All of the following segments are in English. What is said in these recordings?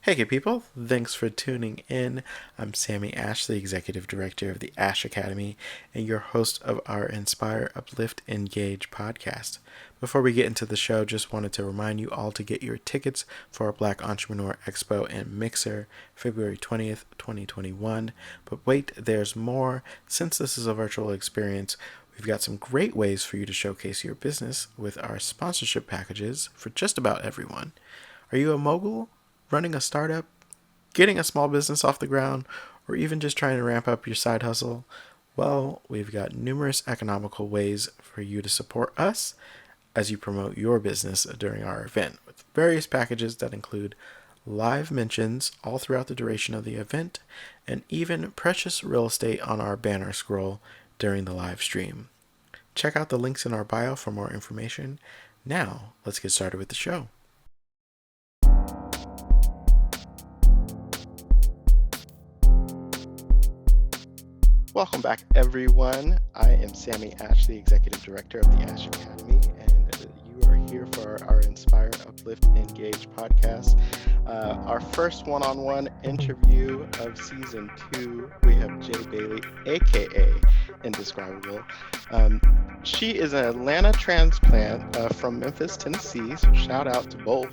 Hey, good people. Thanks for tuning in. I'm Sammy Ashe, the Executive Director of the Ashe Academy, and your host of our Inspire, Uplift, Engage podcast. Before we get into the show, just wanted to remind you all to get your tickets for our Black Entrepreneur Expo and Mixer, February 20th, 2021. But wait, there's more. Since this is a virtual experience, we've got some great ways for you to showcase your business with our sponsorship packages for just about everyone. Are you a mogul, running a startup, getting a small business off the ground, or even just trying to ramp up your side hustle? Well, we've got numerous economical ways for you to support us as you promote your business during our event, with various packages that include live mentions all throughout the duration of the event, and even precious real estate on our banner scroll during the live stream. Check out the links in our bio for more information. Now, let's get started with the show. Welcome back, everyone. I am Sammy Ashe, the Executive Director of the Ashe Academy, and you are here for our Inspire, Uplift, Engage podcast. Our first one-on-one interview of season 2, we have Jay Bailey, aka Indescribeabull. She is an Atlanta transplant from Memphis, Tennessee, so shout out to both.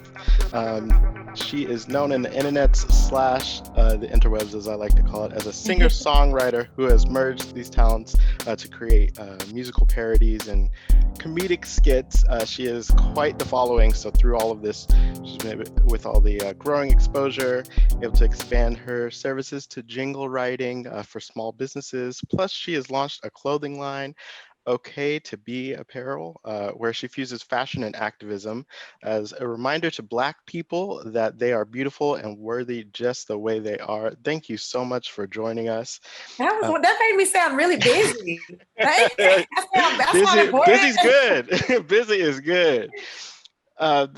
She is known in the internet slash the interwebs, as I like to call it, as a singer-songwriter who has merged these talents to create musical parodies and comedic skits. She is quite the following, so through all of this, she's been, with all the growing exposure, able to expand her services to jingle writing for small businesses. Plus, she has launched a clothing line, OK2B Apparel, where she fuses fashion and activism as a reminder to Black people that they are beautiful and worthy just the way they are. Thank you so much for joining us. That made me sound really busy. Right? That's important. Busy's good. Busy is good.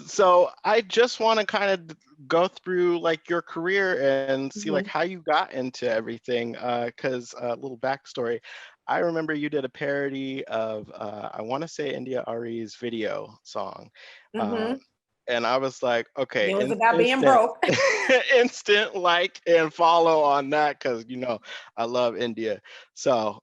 So I just want to kind of go through like your career and see like how you got into everything. Because a little backstory, I remember you did a parody of I want to say India Ari's video song. And I was like, okay, It was about being broke. instant like and follow on that because I love India. So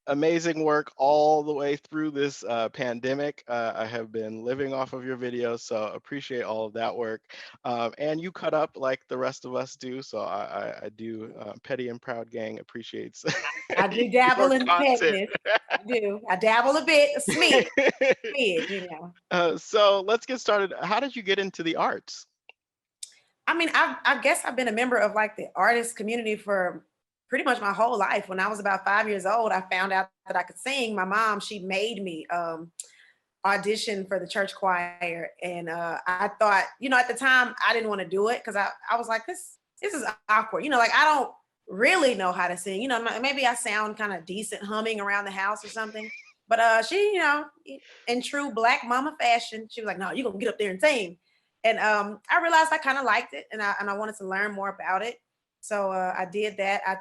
amazing work all the way through this pandemic. I have been living off of your videos, so appreciate all of that work. And you cut up like the rest of us do, so I do. Petty and Proud Gang appreciates. I do dabble in pettiness. I do. I dabble a bit, a smidge, So let's get started. How did you get into the arts? I mean, I guess I've been a member of like the artist community for pretty much my whole life. When I was about 5 years old, I found out that I could sing. My mom, she made me audition for the church choir. And I thought, at the time I didn't want to do it because I was like, this is awkward. Like I don't really know how to sing. Maybe I sound kind of decent humming around the house or something. But she, in true Black mama fashion, she was like, no, you're going to get up there and sing. And I realized I kind of liked it and I wanted to learn more about it. So I did that. I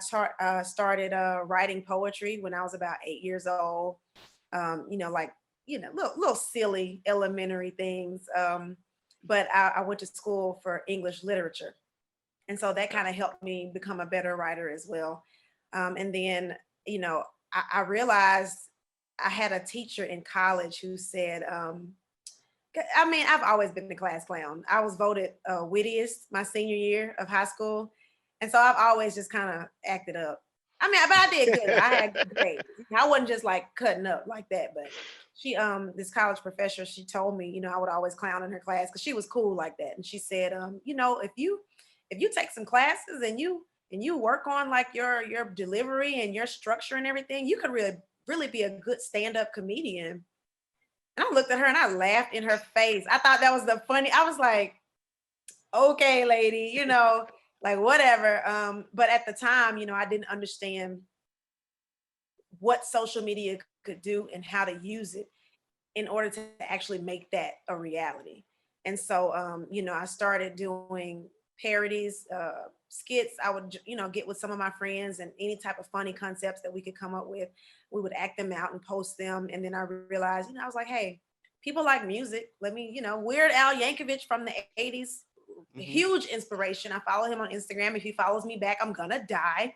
started writing poetry when I was about 8 years old. Little silly elementary things. But I went to school for English literature. And so that kind of helped me become a better writer as well. And then, I realized I had a teacher in college who said, I've always been the class clown. I was voted wittiest my senior year of high school. And so I've always just kind of acted up. But I did good. I had good grades. I wasn't just like cutting up like that. But she, this college professor, she told me, I would always clown in her class because she was cool like that. And she said, if you take some classes and you work on like your delivery and your structure and everything, you could really be a good stand-up comedian. And I looked at her and I laughed in her face. I thought that was I was like, okay, lady, like whatever. But at the time, I didn't understand what social media could do and how to use it in order to actually make that a reality. And so, I started doing parodies, skits. I would, get with some of my friends and any type of funny concepts that we could come up with, we would act them out and post them. And then I realized, I was like, hey, people like music. Let me, Weird Al Yankovic from the 80s Hmm. huge inspiration. I follow him on Instagram. If he follows me back, I'm gonna die.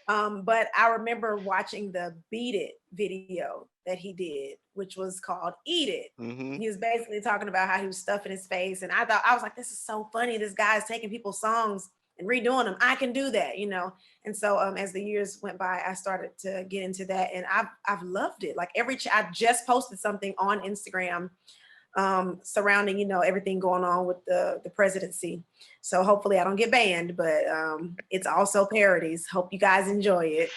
But I remember watching the Beat It video that he did, which was called Eat It. Hmm. He was basically talking about how he was stuffing his face. And I was like, this is so funny. This guy's taking people's songs and redoing them. I can do that, you know? And so as the years went by, I started to get into that, and I've loved it. Like I just posted something on Instagram surrounding, you know, everything going on with the presidency. So hopefully I don't get banned, but it's also parodies. Hope you guys enjoy it.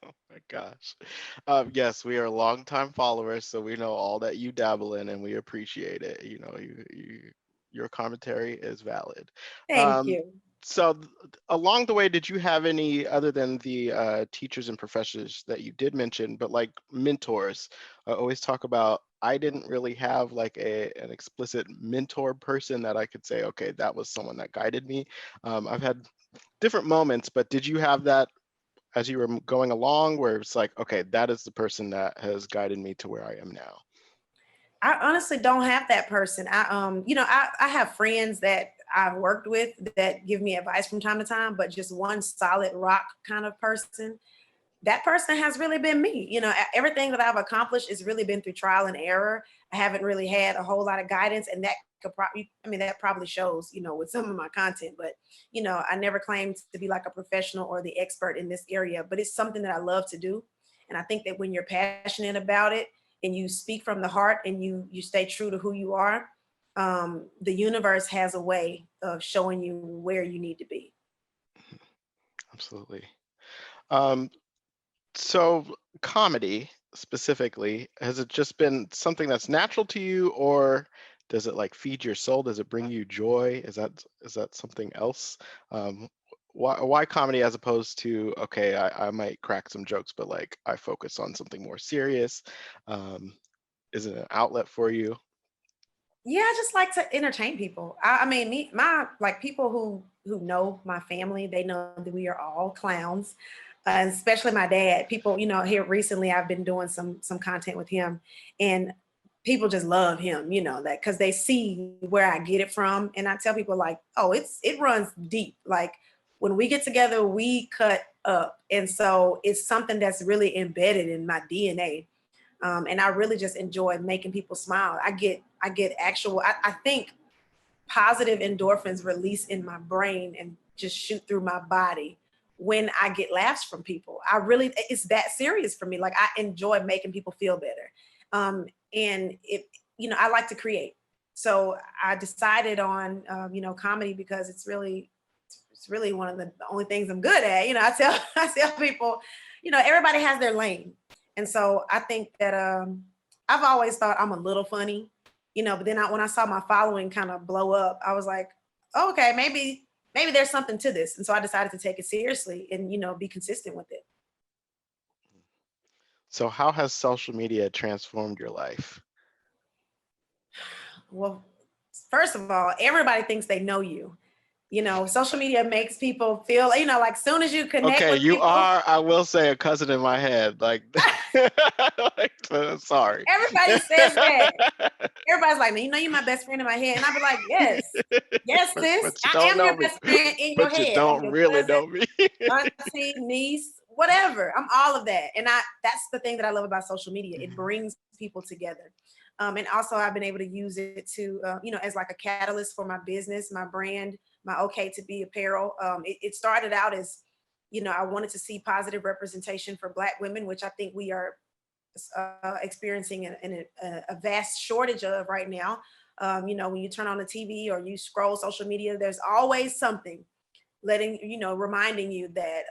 Oh my gosh. Yes, we are longtime followers, so we know all that you dabble in, and we appreciate it. You know, your commentary is valid. Thank Um, you. so along the way, did you have any other than the teachers and professors that you did mention, but like mentors? I always talk about. I didn't really have like an explicit mentor person that I could say, okay, that was someone that guided me. I've had different moments, but did you have that as you were going along where it's like, okay, that is the person that has guided me to where I am now? I honestly don't have that person. You know, I have friends that I've worked with that give me advice from time to time, but just one solid rock kind of person, that person has really been me. You know, everything that I've accomplished has really been through trial and error. I haven't really had a whole lot of guidance, and that could probably, I mean, that probably shows, you know, with some of my content. But, you know, I never claimed to be like a professional or the expert in this area, but it's something that I love to do. And I think that when you're passionate about it and you speak from the heart and you stay true to who you are, the universe has a way of showing you where you need to be. Absolutely. Um, so comedy specifically, has it just been something that's natural to you, or does it like feed your soul? Does it bring you joy? Is that something else? Um, why comedy as opposed to, okay, I might crack some jokes, but like I focus on something more serious? Um, is it an outlet for you? Yeah, I just like to entertain people. I mean, my like people who know my family, they know that we are all clowns, and especially my dad. People, you know, here recently, I've been doing some content with him, and people just love him. You know that because they see where I get it from, and I tell people like, oh, it runs deep. Like when we get together, we cut up, and so it's something that's really embedded in my DNA, and I really just enjoy making people smile. I get actual. I think positive endorphins release in my brain and just shoot through my body when I get laughs from people. I really, it's that serious for me. Like I enjoy making people feel better, and it, you know, I like to create. So I decided on, you know, comedy because it's really one of the only things I'm good at. You know, I tell I tell people, you know, everybody has their lane, and so I think that I've always thought I'm a little funny, you know. But then when I saw my following kind of blow up, I was like, oh, okay, maybe there's something to this, and so I decided to take it seriously and, you know, be consistent with it. So how has social media transformed your life? Well, first of all, everybody thinks they know you. You know, social media makes people feel, you know, like soon as you connect Okay, with you people, are, I will say, a cousin in my head. Like, like, sorry. everybody says that. Everybody's like, you know, you're my best friend in my head. And I'd be like, yes, yes, sis, but you I don't am know your me. best friend in your But you head. I'm don't your really cousin, know me. auntie, niece, whatever. I'm all of that. And that's the thing that I love about social media. It Mhm. brings people together. And also I've been able to use it to, you know, as like a catalyst for my business, my brand, my OK2B Apparel. It started out as, you know, I wanted to see positive representation for Black women, which I think we are experiencing a vast shortage of right now. You know, when you turn on the TV or you scroll social media, there's always something letting, you know, reminding you that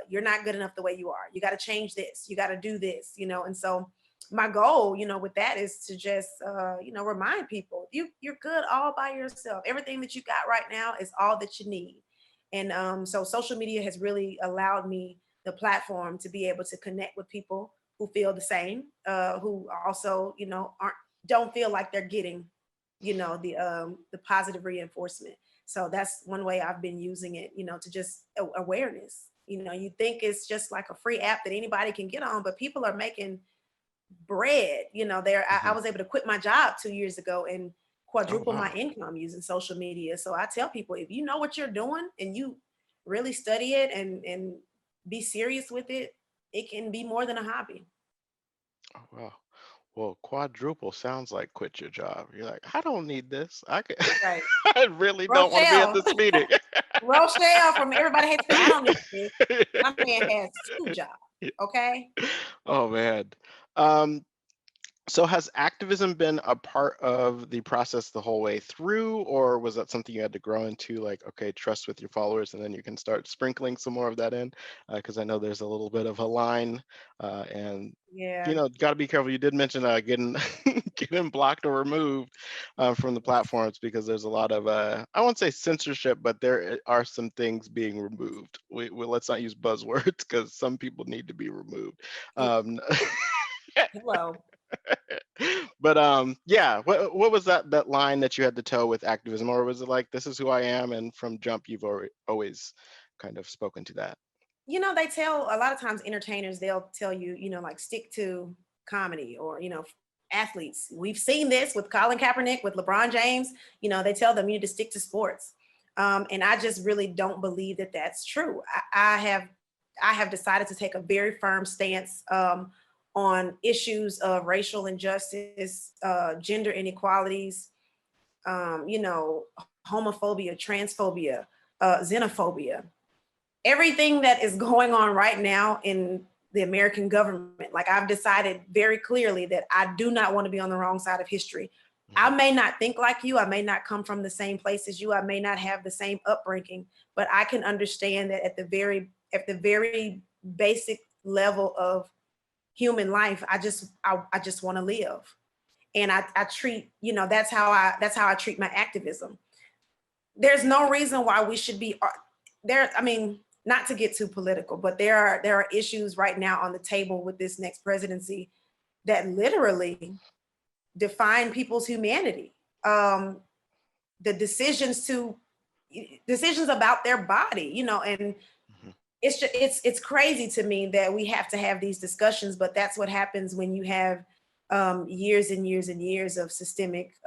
you're not good enough the way you are. You got to change this. You got to do this. You know, and so my goal, you know, with that is to just, you know, remind people you're good all by yourself. Everything that you got right now is all that you need. And so social media has really allowed me the platform to be able to connect with people who feel the same, who also, you know, aren't don't feel like they're getting, you know, the positive reinforcement. So that's one way I've been using it, you know, to just awareness. You know, you think it's just like a free app that anybody can get on, but people are making bread. You know, there I Mhm. was able to quit my job 2 years ago and Oh, quadruple my wow. income using social media. So I tell people, if you know what you're doing and you really study it and be serious with it can be more than a hobby. Oh, wow. Well, quadruple sounds like quit your job. You're like, I don't need this. I could, Right. I really don't want to be at Rochelle, this meeting. Rochelle from Everybody Hates Me. I don't need this. My man has two jobs. Okay. Oh man. Um, So has activism been a part of the process the whole way through, or was that something you had to grow into, like, okay, trust with your followers, and then you can start sprinkling some more of that in? Because I know there's a little bit of a line, and Yeah. got to be careful. You did mention getting getting blocked or removed from the platforms because there's a lot of I won't say censorship, but there are some things being removed. Let's not use buzzwords because some people need to be removed. Yeah. Um, Hello. but yeah, what was that line that you had to toe with activism, or was it like this is who I am, and from jump you've always kind of spoken to that? They tell a lot of times entertainers, they'll tell you, like stick to comedy or, athletes. We've seen this with Colin Kaepernick, with LeBron James, they tell them you need to stick to sports. And I just really don't believe that that's true. I have decided to take a very firm stance on issues of racial injustice, gender inequalities, homophobia, transphobia, xenophobia, everything that is going on right now in the American government. Like, I've decided very clearly that I do not want to be on the wrong side of history. I Mhm. may not think like you. I may not come from the same place as you. I may not have the same upbringing, but I can understand that at the very basic level of human life, I just want to live. And I treat, that's how I treat my activism. There's no reason why we should be there. I mean, not to get too political, but there are issues right now on the table with this next presidency that literally define people's humanity. The decisions about their body, and Mhm. it's crazy to me that we have to have these discussions, but that's what happens when you have years and years and years of systemic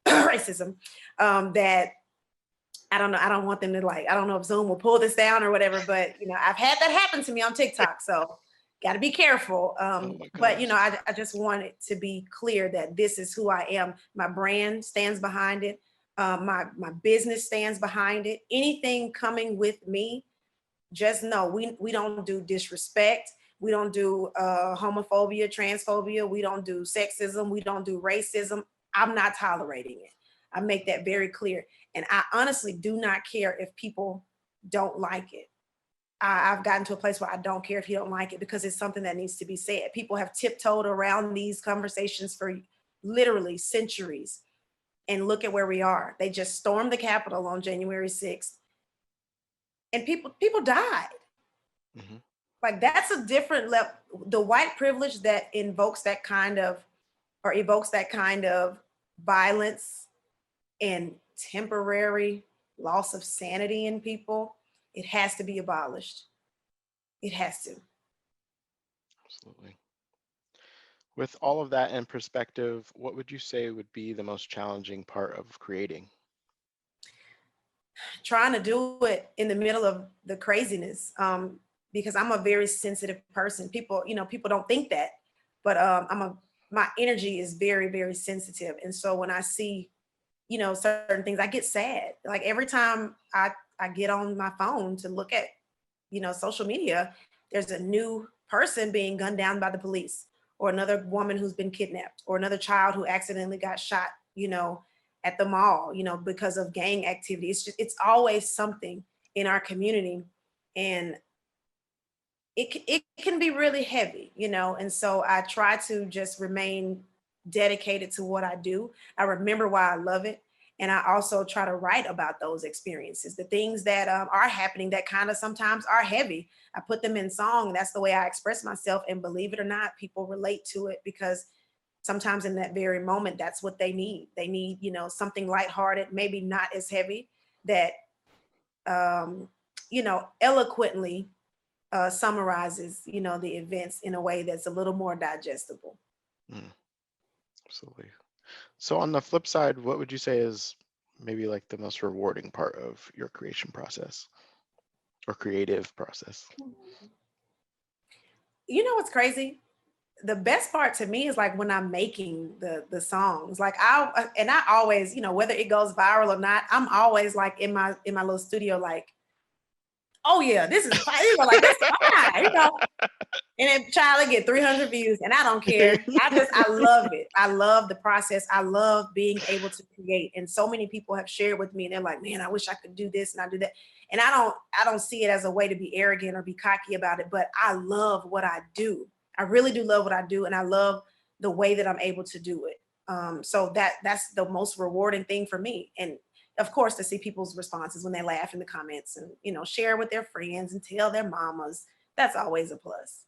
racism, that I don't know. I don't want them to, like, I don't know if Zoom will pull this down or whatever, but I've had that happen to me on TikTok. So got to be careful. Oh my But gosh. I just want it to be clear that this is who I am. My brand stands behind it. My business stands behind it. Anything coming with me, just know we don't do disrespect. We don't do homophobia, transphobia. We don't do sexism. We don't do racism. I'm not tolerating it. I make that very clear. And I honestly do not care if people don't like it. I've gotten to a place where I don't care if you don't like it, because it's something that needs to be said. People have tiptoed around these conversations for literally centuries. And look at where we are. They just stormed the Capitol on January 6th, and people died. Mhm. Like, that's a different level. The white privilege that invokes that kind of, or evokes that kind of violence and temporary loss of sanity in people, it has to be abolished. It has to. Absolutely. With all of that in perspective, what would you say would be the most challenging part of creating? Trying to do it in the middle of the craziness, because I'm a very sensitive person. People don't think that, but my energy is very, very sensitive. And so when I see, certain things, I get sad. Like, every time I get on my phone to look at, social media, there's a new person being gunned down by the police, or another woman who's been kidnapped, or another child who accidentally got shot, at the mall, because of gang activity. It's always something in our community. And it can be really heavy, and so I try to just remain dedicated to what I do. I remember why I love it. And I also try to write about those experiences, the things that are happening that kind of sometimes are heavy. I put them in song. That's the way I express myself. And believe it or not, people relate to it, because sometimes in that very moment, that's what they need. They need, something lighthearted, maybe not as heavy, that, eloquently summarizes, the events in a way that's a little more digestible. Mm, absolutely. So on the flip side, what would you say is maybe like the most rewarding part of your creation process or creative process? You know what's crazy? The best part to me is like when I'm making the songs. Like I always, whether it goes viral or not, I'm always like in my little studio, like, oh yeah, this is fine. Like this is fine, and then child, I get 300 views, and I don't care. I love it. I love the process. I love being able to create. And so many people have shared with me, and they're like, "Man, I wish I could do this and I do that." And I don't see it as a way to be arrogant or be cocky about it. But I love what I do. I really do love what I do, and I love the way that I'm able to do it. So that's the most rewarding thing for me. And of course, to see people's responses when they laugh in the comments and share with their friends and tell their mamas. That's always a plus.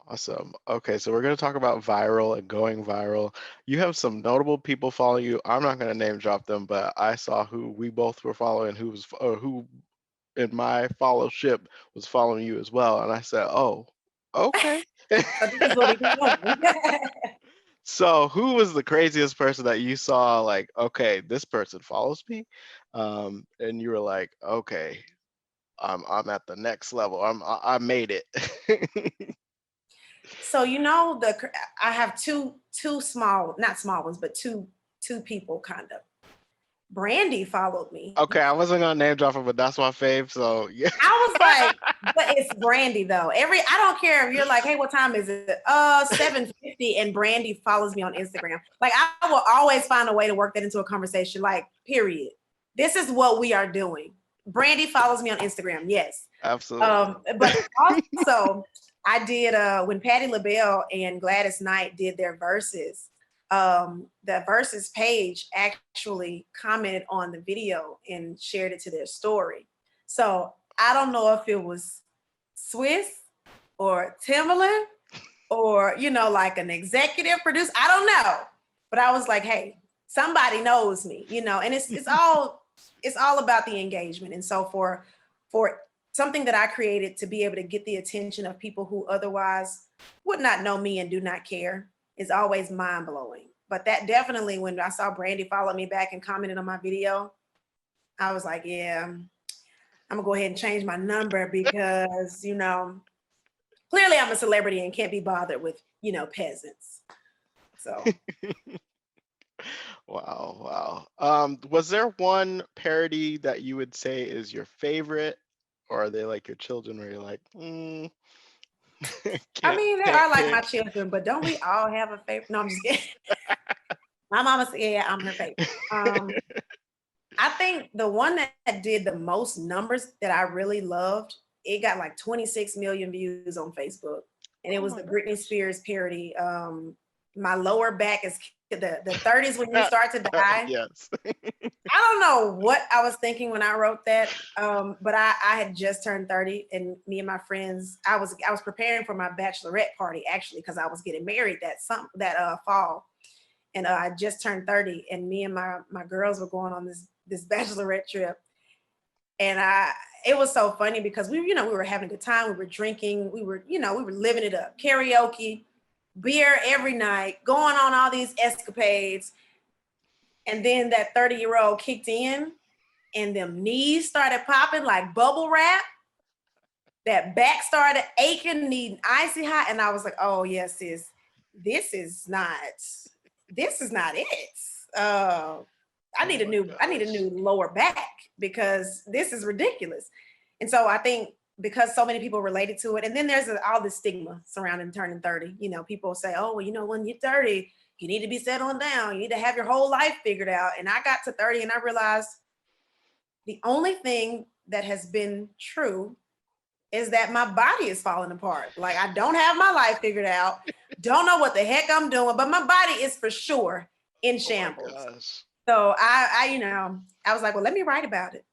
Awesome. Okay, so we're going to talk about viral and going viral. You have some notable people follow you. I'm not going to name drop them, but I saw who we both were following, who in my followship was following you as well, and I said, "Oh, okay." So this is what we doing. So, who was the craziest person that you saw? Like, okay, this person follows me, and you were like, okay, I'm at the next level. I made it. So I have two small, not small ones, but two people kind of. Brandy followed me. Okay, I wasn't gonna name drop her, but that's my fave. So yeah. I was like, but it's Brandy though. I don't care if you're like, hey, what time is it? 7:50, and Brandy follows me on Instagram. Like I will always find a way to work that into a conversation. Like, period. This is what we are doing. Brandy follows me on Instagram. Yes. Absolutely. But also I did when Patti LaBelle and Gladys Knight did their verses. The verses page actually commented on the video and shared it to their story. So I don't know if it was Swiss or Timberland or like an executive producer. I don't know, but I was like, hey, somebody knows me, and it's all about the engagement. And so for something that I created to be able to get the attention of people who otherwise would not know me and do not care is always mind blowing. But that definitely, when I saw Brandy follow me back and commented on my video, I was like, yeah, I'm gonna go ahead and change my number because, clearly I'm a celebrity and can't be bothered with, peasants. So Wow. Was there one parody that you would say is your favorite, or are they like your children where you're like, I can't mean, they can't are like my pick? children, but don't we all have a favorite? No, I'm just kidding. My mama said, yeah, I'm her favorite. I think the one that did the most numbers that I really loved, it got like 26 million views on Facebook. And it Oh was my the Britney gosh. Spears parody. My lower back is the 30s when you start to die. Yes. I don't know what I was thinking when I wrote that, but I had just turned 30, and me and my friends, I was preparing for my bachelorette party actually because I was getting married that fall, and I just turned 30, and me and my girls were going on this bachelorette trip, and it was so funny because we were having a good time, we were drinking, we were living it up, karaoke, beer every night, going on all these escapades, and then that 30-year-old kicked in, and them knees started popping like bubble wrap. That back started aching, needing icy hot, and I was like, "Oh yes, sis, this is not, it. Uh, I Oh need a my new gosh. lower back because this is ridiculous." And so I think because so many people related to it, and then there's all this stigma surrounding turning 30. People say, "Oh, well, when you're 30, you need to be settling down. You need to have your whole life figured out." And I got to 30 and I realized the only thing that has been true is that my body is falling apart. Like I don't have my life figured out. Don't know what the heck I'm doing, but my body is for sure in Oh my shambles. gosh. So I was like, well, let me write about it.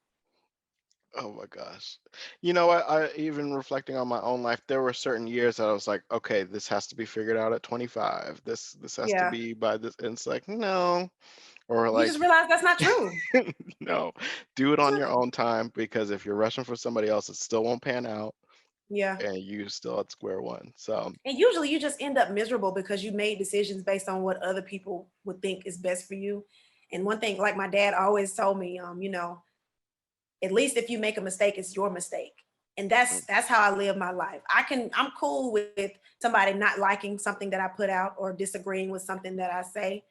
Oh my gosh. You know what? I even reflecting on my own life, there were certain years that I was like, okay, this has to be figured out at 25. This has to Yeah. be by this. And it's like, no. Or You like, just realize that's not true. no, do it on your own time because if you're rushing for somebody else, it still won't pan out. Yeah. and you still at square one. So And usually you just end up miserable because you made decisions based on what other people would think is best for you. And one thing, like my dad always told me, at least if you make a mistake, it's your mistake. And mm, that's how I live my life. I'm cool with somebody not liking something that I put out or disagreeing with something that I say,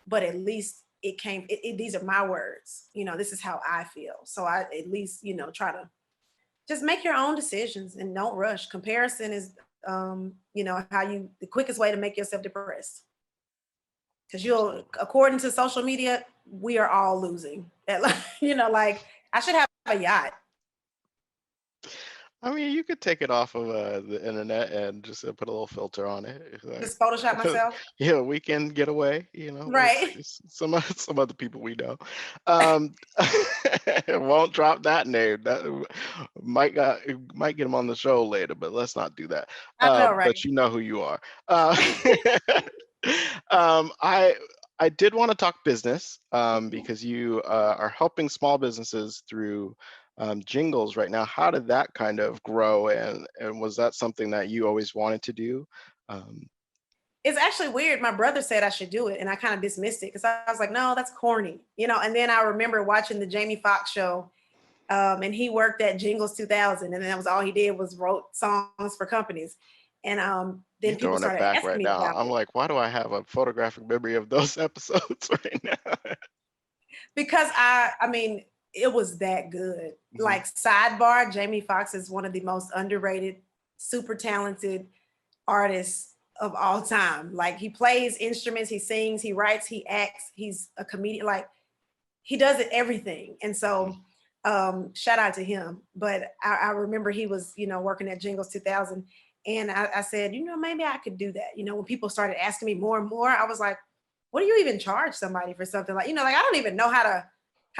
but at least these are my words. This is how I feel. So I at least, try to just make your own decisions and don't rush. Comparison is the quickest way to make yourself depressed. Because absolutely. according to social media, we are all losing. Like I should have a yacht. I mean, you could take it off of the internet and just put a little filter on it. It's Just like, Photoshop myself. yeah, weekend getaway, like Right. some some other people we know. Um, won't drop that name. That might get him on the show later, but let's not do that. I know, But right? you know who you are. Uh, um, I I did want to talk business because you are helping small businesses through jingles right now. How did that kind of grow, and was that something that you always wanted to do? Um, It's actually weird. My brother said I should do it, and I kind of dismissed it because I was like, no, that's corny. And then I remember watching the Jamie Foxx show, and he worked at Jingles 2000, and that was all he did was wrote songs for companies. And You're then people throwing it started back asking right me now. about I'm it like, why do I have a photographic memory of those episodes right now? because I mean, it was that good. Mhm. Like sidebar, Jamie Foxx is one of the most underrated, super talented artists of all time. Like he plays instruments, he sings, he writes, he acts, he's a comedian. Like he does it everything. And so shout out to him. But I remember he was, working at Jingles 2000. And I said, maybe I could do that. When people started asking me more and more, I was like, what do you even charge somebody for something like, like I don't even know how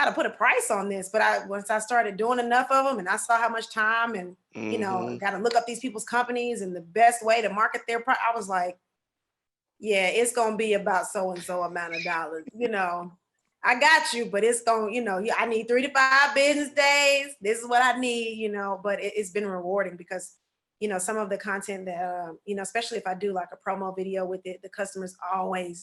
to put a price on this. But once I started doing enough of them and I saw how much time and, Mhm. got to look up these people's companies and the best way to market their product, I was like, yeah, it's gonna be about so and so amount of dollars. I got you, but it's gonna, yeah, I need 3 to 5 business days. This is what I need. But it's been rewarding because, some of the content that, especially if I do like a promo video with it, the customers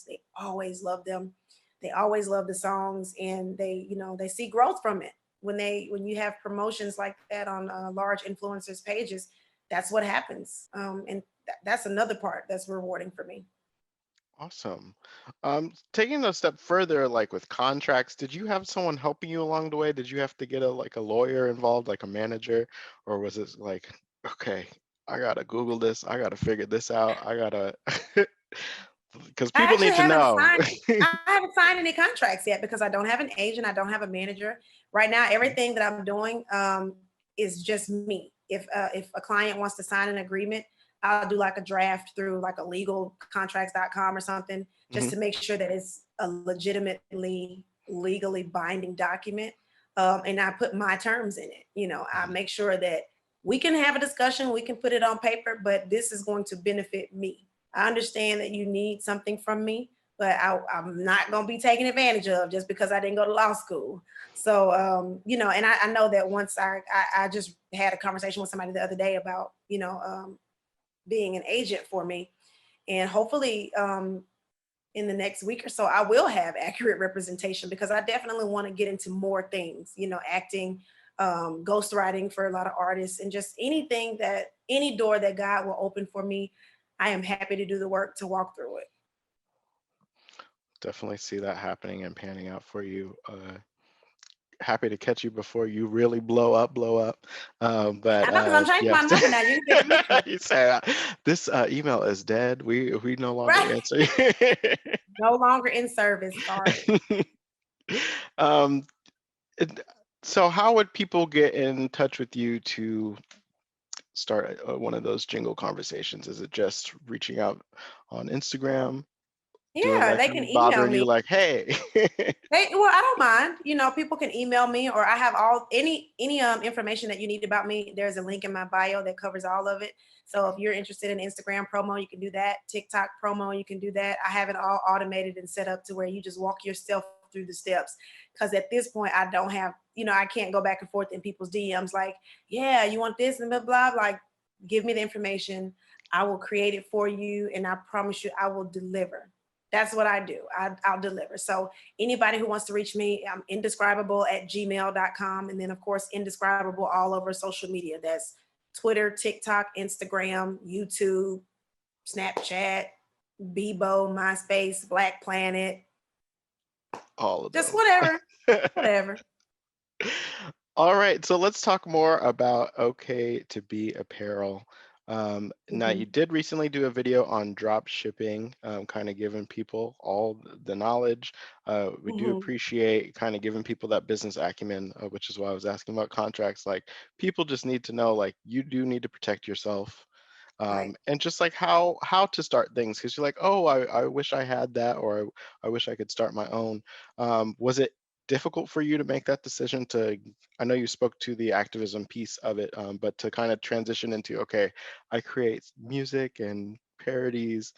they always love them. They always love the songs, and they see growth from it when you have promotions like that on large influencers pages. That's what happens, and that's another part that's rewarding for me. Awesome. Taking a step further, like with contracts, did you have someone helping you along the way? Did you have to get a lawyer involved, like a manager, or was it like, okay, I gotta Google this, I gotta figure this out, I gotta, because I people actually need to haven't know. signed I haven't signed any contracts yet because I don't have an agent, I don't have a manager. Right now, everything that I'm doing is just me. If a client wants to sign an agreement, I'll do like a draft through like a legal contracts.com or something just Mhm. to make sure that it's a legitimately legally binding document. And I put my terms in it. I Mhm. make sure that we can have a discussion, we can put it on paper, but this is going to benefit me. I understand that you need something from me, but I'm not going to be taken advantage of just because I didn't go to law school. So, and I know that once I just had a conversation with somebody the other day about, being an agent for me. And hopefully, in the next week or so, I will have accurate representation because I definitely want to get into more things, acting, ghostwriting for a lot of artists, and just any door that God will open for me. I am happy to do the work to walk through it. Definitely see that happening and panning out for you. Happy to catch you before you really blow up, blow up. But I know because I'm changing yeah, my number now. You can reach me. you say this email is dead. We no longer Right. answer. No longer in service. Sorry. um, it- so how would people get in touch with you to start one of those jingle conversations? Is it just reaching out on Instagram, doing Yeah, like they can email bothering you me. like, hey? Well, I don't mind. People can email me, or I have all any information that you need about me. There's a link in my bio that covers all of it. So if you're interested in Instagram promo, you can do that. TikTok promo, you can do that. I have it all automated and set up to where you just walk yourself through the steps. Because at this point, I don't have, I can't go back and forth in people's DMs like, yeah, you want this and blah blah. Like give me the information. I will create it for you, and I promise you I will deliver. That's what I do. I'll deliver. So anybody who wants to reach me, I'm indescribeable@gmail.com. And then, of course, indescribable all over social media. That's Twitter, TikTok, Instagram, YouTube, Snapchat, Bebo, MySpace, Black Planet, All of just them. whatever, whatever. All right, so let's talk more about OK2B Apparel. Now, you did recently do a video on drop shipping, kind of giving people all the knowledge. We do appreciate kind of giving people that business acumen, which is why I was asking about contracts. Like, people just need to know, like, you do need to protect yourself. Right. And just like how to start things, because you're like, oh, I wish I had that, or I wish I could start my own. Was it difficult for you to make that decision to, I know you spoke to the activism piece of it, but to kind of transition into, okay, I create music and parodies,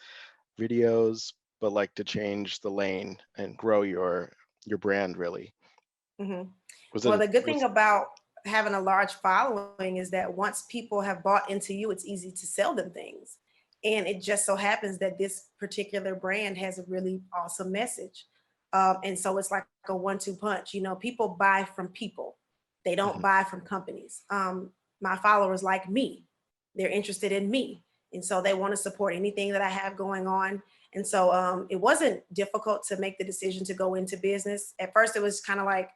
videos, but like to change the lane and grow your brand really? Mhm. Was Well, it the good thing was about having a large following is that once people have bought into you, it's easy to sell them things. And it just so happens that this particular brand has a really awesome message. And so it's like a 1-2 punch. You know, people buy from people, they don't Mhm. buy from companies. My followers like me, they're interested in me. And so they want to support anything that I have going on. And so it wasn't difficult to make the decision to go into business. At first, it was kind of like,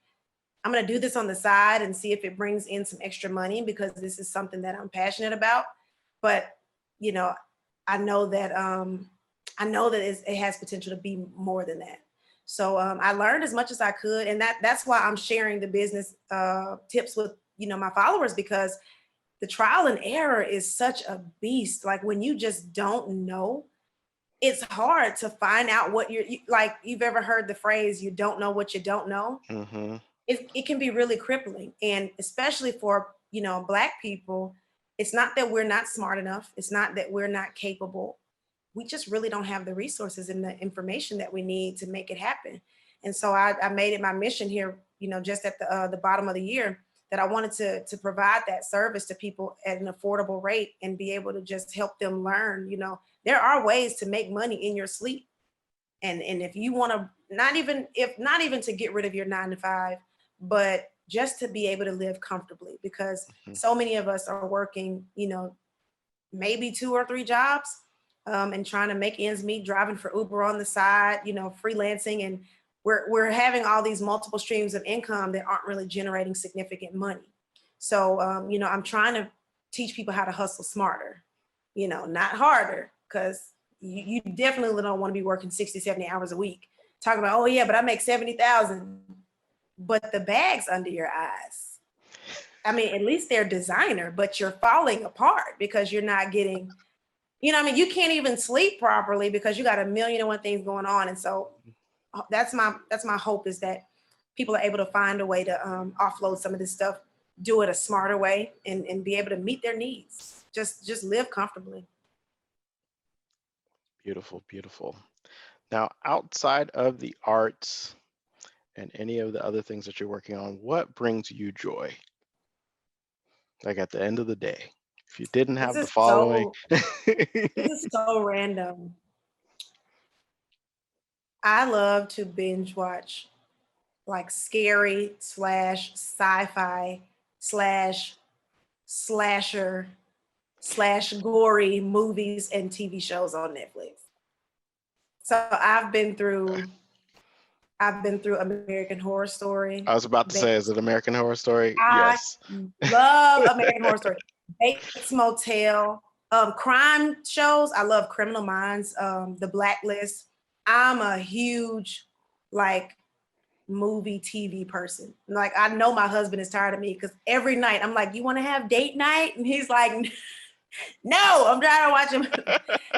I'm going to do this on the side and see if it brings in some extra money because this is something that I'm passionate about. But, you know, I know that it has potential to be more than that. So I learned as much as I could, and that's why I'm sharing the business tips with my followers, because the trial and error is such a beast. Like when you just don't know, it's hard to find out what like. You've ever heard the phrase, "You don't know what you don't know." Mhm. It can be really crippling, and especially for Black people. It's not that we're not smart enough, it's not that we're not capable. We just really don't have the resources and the information that we need to make it happen. And so I made it my mission here, just at the bottom of the year, that I wanted to provide that service to people at an affordable rate and be able to just help them learn. There are ways to make money in your sleep. And if you want to, not even to get rid of your 9 to 5, but just to be able to live comfortably, because Mhm. so many of us are working, maybe 2 or 3 jobs, and trying to make ends meet, driving for Uber on the side, freelancing, and we're having all these multiple streams of income that aren't really generating significant money. So I'm trying to teach people how to hustle smarter, not harder, because you definitely don't want to be working 60, 70 hours a week talking about, oh yeah, but I make 70,000, but the bag's under your eyes. I mean, at least they're designer, but you're falling apart because you're not getting, you can't even sleep properly because you got a million and one things going on. And so that's my hope, is that people are able to find a way to offload some of this stuff, do it a smarter way, and be able to meet their needs. Just live comfortably. Beautiful, beautiful. Now, outside of the arts and any of the other things that you're working on, what brings you joy? Like at the end of the day, if you didn't This have the is following. so this is so random. I love to binge watch like scary slash sci-fi slash slasher slash gory movies and TV shows on Netflix. So I've been through American Horror Story. I was about to say, is Bates, it American Horror Story? I Yes. love American Horror Story. Bates Motel, crime shows. I love Criminal Minds, The Blacklist. I'm a huge like movie TV person. Like I know my husband is tired of me because every night I'm like, "You want to have date night?" And he's like, "No, I'm trying to watch him."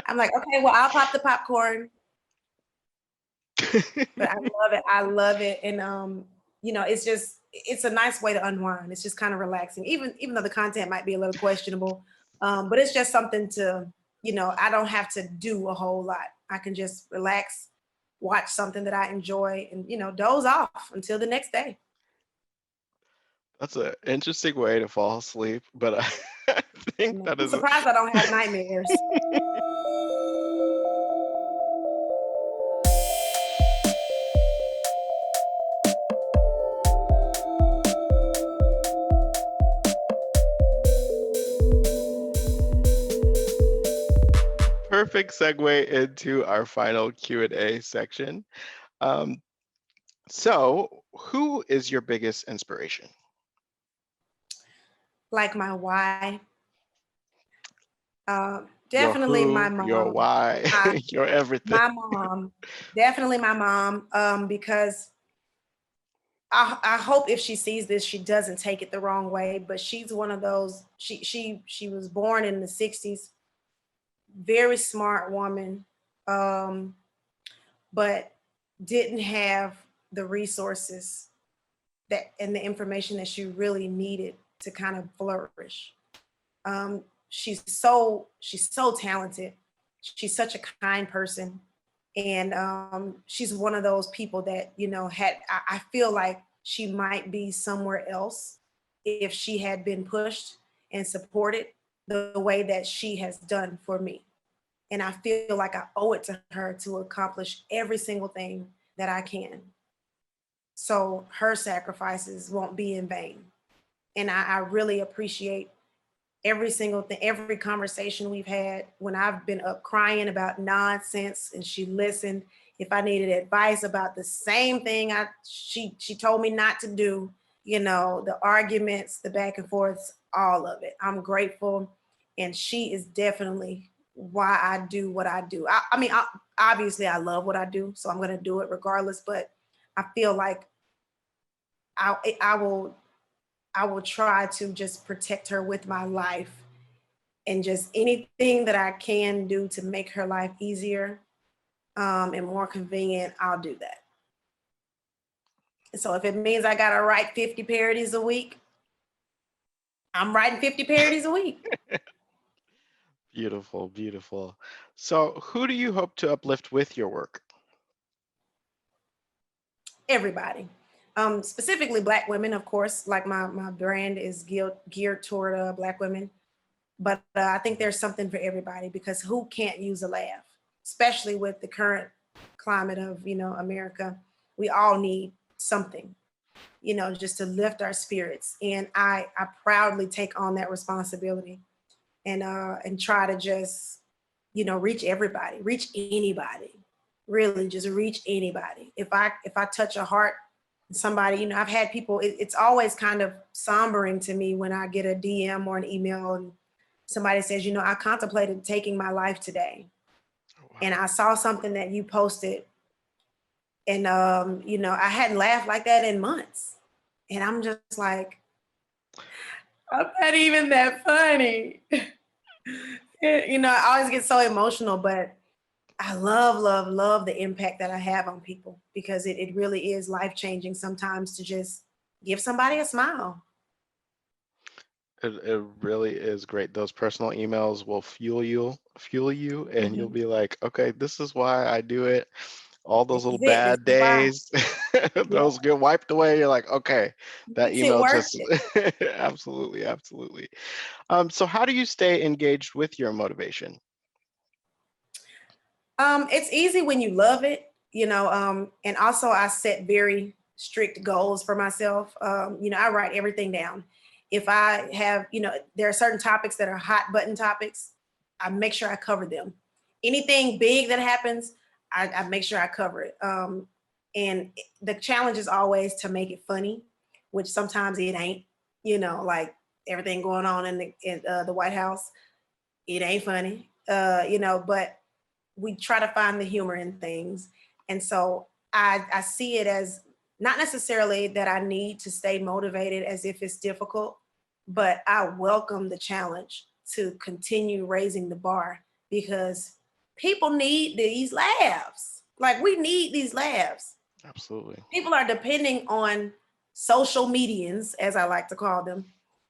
I'm like, "Okay, well, I'll pop the popcorn." But I love it. I love it. And it's a nice way to unwind. It's just kind of relaxing, even though the content might be a little questionable. But it's just something to, I don't have to do a whole lot. I can just relax, watch something that I enjoy, and doze off until the next day. That's an interesting way to fall asleep, but I think that I'm is surprised I don't have nightmares. perfect segue into our final Q&A section. Um, so, who is your biggest inspiration? Like my why. Your Definitely my who, your mom. why, My your everything. my mom. Definitely my mom. Because I hope if she sees this, she doesn't take it the wrong way. But she's one of those. She was born in the '60s. Very smart woman, um, but didn't have the resources that and the information that she really needed to kind of flourish. She's so talented. She's such a kind person, and she's one of those people that had. I feel like she might be somewhere else if she had been pushed and supported the way that she has done for me. And I feel like I owe it to her to accomplish every single thing that I can. So her sacrifices won't be in vain. And I really appreciate every single thing, every conversation we've had when I've been up crying about nonsense and she listened. If I needed advice about the same thing she told me not to do, the arguments, the back and forths, all of it. I'm grateful. And she is definitely why I do what I do. Obviously I love what I do, so I'm going to do it regardless, but I feel like I will try to just protect her with my life and just anything that I can do to make her life easier and more convenient, I'll do that. So if it means I got to write 50 parodies a week, I'm writing 50 parodies a week. Beautiful, beautiful. So, who do you hope to uplift with your work? Everybody. Specifically Black women, of course, like my brand is geared toward Black women. But I think there's something for everybody because who can't use a laugh, especially with the current climate of, America. We all need something, just to lift our spirits. And I proudly take on that responsibility and try to just, reach everybody, reach anybody, really just reach anybody. If I touch a heart, somebody, I've had people, it's always kind of sombering to me when I get a DM or an email and somebody says, I contemplated taking my life today. Oh, wow. And I saw something that you posted. And, I hadn't laughed like that in months. And I'm just like, I'm not even that funny. I always get so emotional, but I love, love, love the impact that I have on people because it really is life changing sometimes to just give somebody a smile. It really is great. Those personal emails will fuel you, and you'll Mhm. be like, okay, this is why I do it. All those This little is it. This bad is why. days, Yeah, those get wiped away. You're like, okay, that makes it email worth just it. absolutely, absolutely. So how do you stay engaged with your motivation? It's easy when you love it, and also I set very strict goals for myself. I write everything down. If I have, there are certain topics that are hot button topics, I make sure I cover them. Anything big that happens, I make sure I cover it. And the challenge is always to make it funny, which sometimes it ain't, like everything going on in the White House, it ain't funny, but we try to find the humor in things. And so I see it as not necessarily that I need to stay motivated as if it's difficult, but I welcome the challenge to continue raising the bar because people need these laughs. Like we need these laughs. Absolutely. People are depending on social medians, as I like to call them,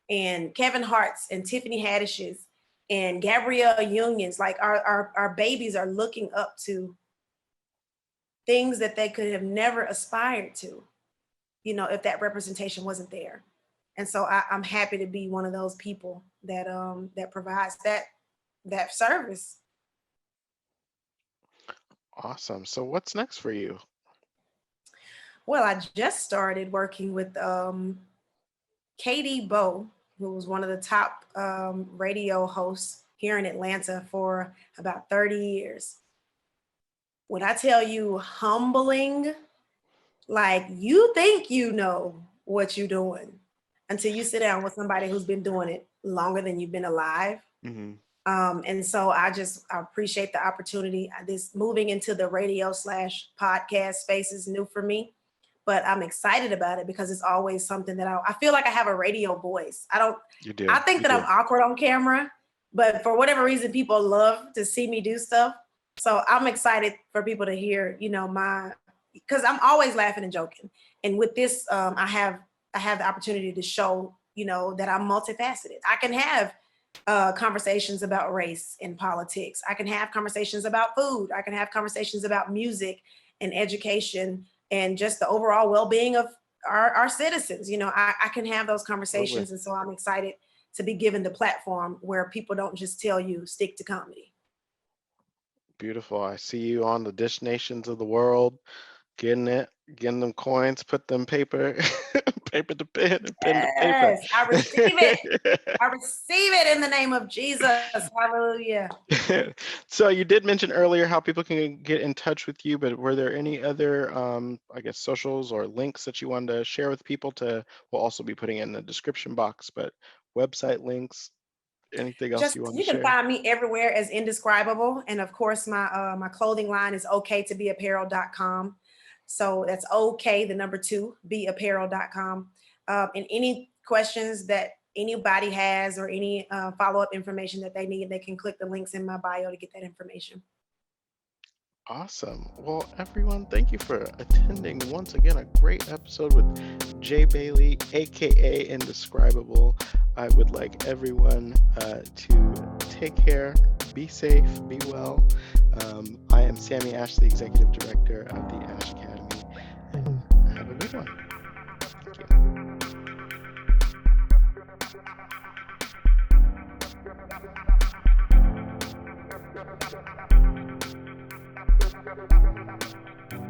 and Kevin Hart's and Tiffany Haddish's and Gabrielle Union's. Like our babies are looking up to things that they could have never aspired to, if that representation wasn't there. And so I'm happy to be one of those people that provides that service. Awesome. So what's next for you? Well, I just started working with Katie Bow, who was one of the top radio hosts here in Atlanta for about 30 years. When I tell you humbling, like you think you know what you're doing until you sit down with somebody who's been doing it longer than you've been alive. Hmm. And so I appreciate the opportunity. This moving into the radio / podcast space is new for me, but I'm excited about it because it's always something that I feel like I have a radio voice. You do. I think You that do. I'm awkward on camera, but for whatever reason, people love to see me do stuff. So I'm excited for people to hear, because I'm always laughing and joking. And with this, I have the opportunity to show, that I'm multifaceted. I can have conversations about race and politics. I can have conversations about food. I can have conversations about music and education and just the overall well-being of our citizens. I can have those Absolutely. conversations. And so I'm excited to be given the platform where people don't just tell you stick to comedy. Beautiful. I see you on the Dish Nations of the world, getting it, getting them coins, put them paper, paper to pen, and pen to paper. Yes, I receive it. I receive it in the name of Jesus. Hallelujah. So you did mention earlier how people can get in touch with you, but were there any other, I guess, socials or links that you wanted to share with people? We'll also be putting in the description box, but website links, anything else Just you want to you can share? find me everywhere as Indescribeabull, and of course my clothing line is OK2B Apparel.com. So that's OK the number 2 be apparel.com. And any questions that anybody has or any follow-up information that they need, they can click the links in my bio to get that information. Awesome. Well, everyone, thank you for attending once again a great episode with Jay Bailey, aka Indescribeabull. I would like everyone to take care, be safe, be well. I am Sammy Ashe, the Executive Director of the Ashe Academy, and have a good one. Thank you.